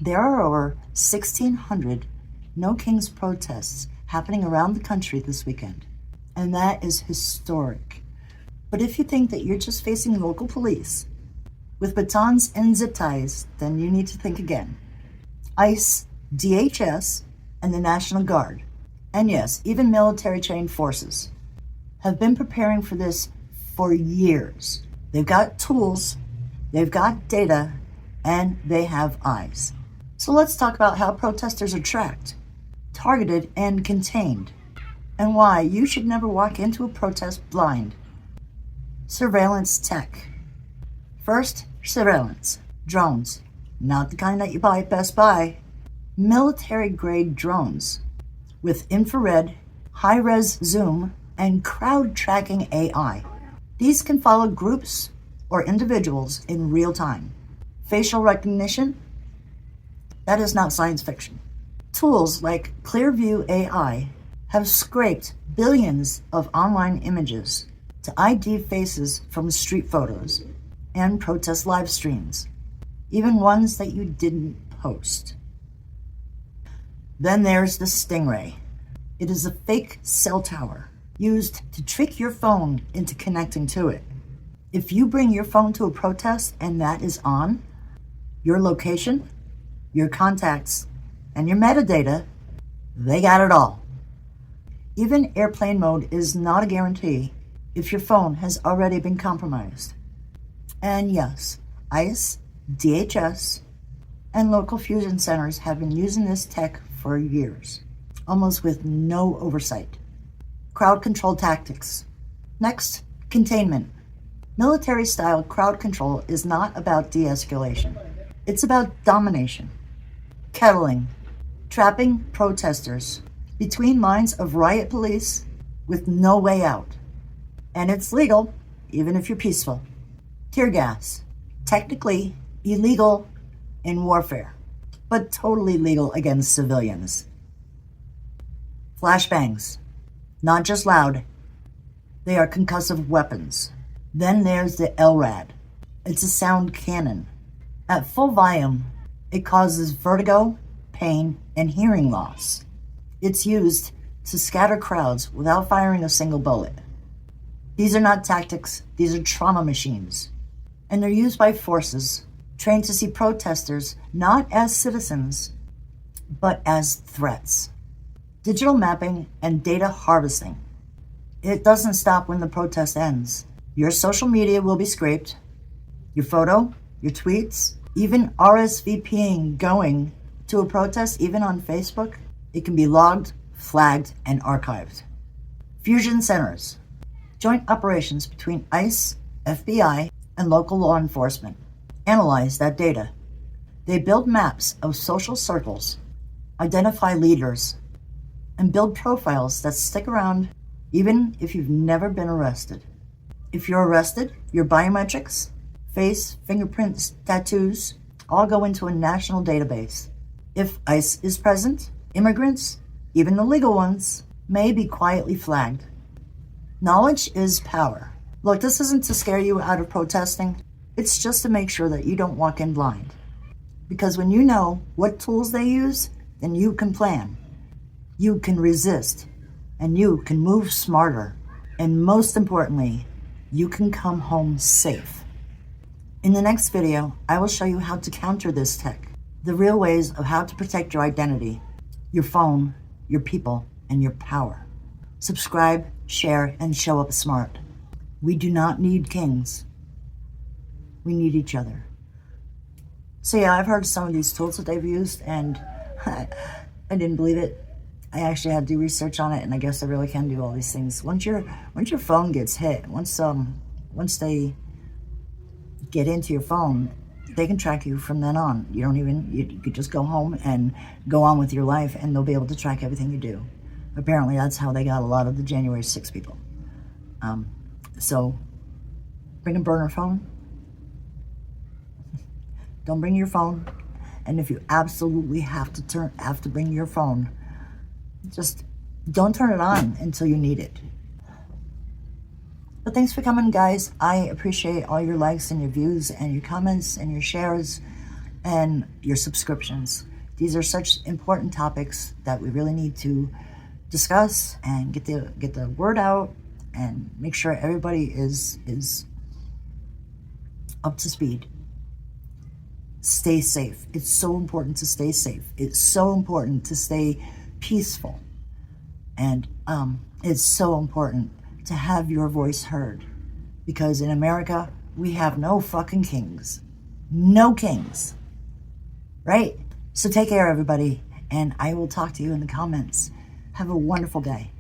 There are over 1,600 No Kings protests happening around the country this weekend, and that is historic. But if you think that you're just facing local police with batons and zip ties, then you need to think again. ICE, DHS, and the National Guard, and yes, even military-trained forces, have been preparing for this for years. They've got tools, they've got data, and they have eyes. So let's talk about how protesters are tracked, targeted, and contained, and why you should never walk into a protest blind. Surveillance tech. First, surveillance. Drones. Not the kind that you buy at Best Buy. Military-grade drones with infrared, high-res zoom, and crowd-tracking AI. These can follow groups or individuals in real time. Facial recognition? That is not science fiction. Tools like Clearview AI have scraped billions of online images to ID faces from street photos and protest live streams, even ones that you didn't post. Then there's the Stingray. It is a fake cell tower used to trick your phone into connecting to it. If you bring your phone to a protest and that is on, your location, your contacts, and your metadata, they got it all. Even airplane mode is not a guarantee if your phone has already been compromised. And yes, ICE, DHS, and local fusion centers have been using this tech for years, almost with no oversight. Crowd control tactics. Next, containment. Military-style crowd control is not about de-escalation. It's about domination. Kettling. Trapping protesters between lines of riot police with no way out. And it's legal, even if you're peaceful. Tear gas. Technically illegal in warfare, but totally legal against civilians. Flashbangs. Not just loud, they are concussive weapons. Then there's the LRAD. It's a sound cannon. At full volume, it causes vertigo, pain, and hearing loss. It's used to scatter crowds without firing a single bullet. These are not tactics, these are trauma machines. And they're used by forces trained to see protesters not as citizens, but as threats. Digital mapping and data harvesting. It doesn't stop when the protest ends. Your social media will be scraped, your photo, your tweets, even RSVPing going to a protest, even on Facebook, it can be logged, flagged, and archived. Fusion centers. Joint operations between ICE, FBI, and local law enforcement. Analyze that data. They build maps of social circles, identify leaders, and build profiles that stick around even if you've never been arrested. If you're arrested, your biometrics, face, fingerprints, tattoos, all go into a national database. If ICE is present, immigrants, even the legal ones, may be quietly flagged. Knowledge is power. Look, this isn't to scare you out of protesting. It's just to make sure that you don't walk in blind. Because when you know what tools they use, then you can plan. You can resist. And you can move smarter. And most importantly, you can come home safe. In the next video, I will show you how to counter this tech. The real ways of how to protect your identity, your phone, your people, and your power. Subscribe, share, and show up smart. We do not need kings. We need each other. So yeah, I've heard some of these tools that they've used, and I didn't believe it. I actually had to do research on it, and I guess I really can do all these things. Once your phone gets hit, once they get into your phone, they can track you from then on. You could just go home and go on with your life, and they'll be able to track everything you do. Apparently, that's how they got a lot of the January 6 people. So, bring a burner phone. Don't bring your phone. And if you absolutely have to bring your phone, just don't turn it on until you need it. But thanks for coming, guys. I appreciate all your likes and your views and your comments and your shares. and your subscriptions. These are such important topics that we really need to discuss and get the word out and make sure everybody is up to speed. Stay safe. It's so important to stay safe. It's so important to stay peaceful. And it's so important to have your voice heard. Because in America, we have no fucking kings. No kings. Right? So take care, everybody. And I will talk to you in the comments. Have a wonderful day.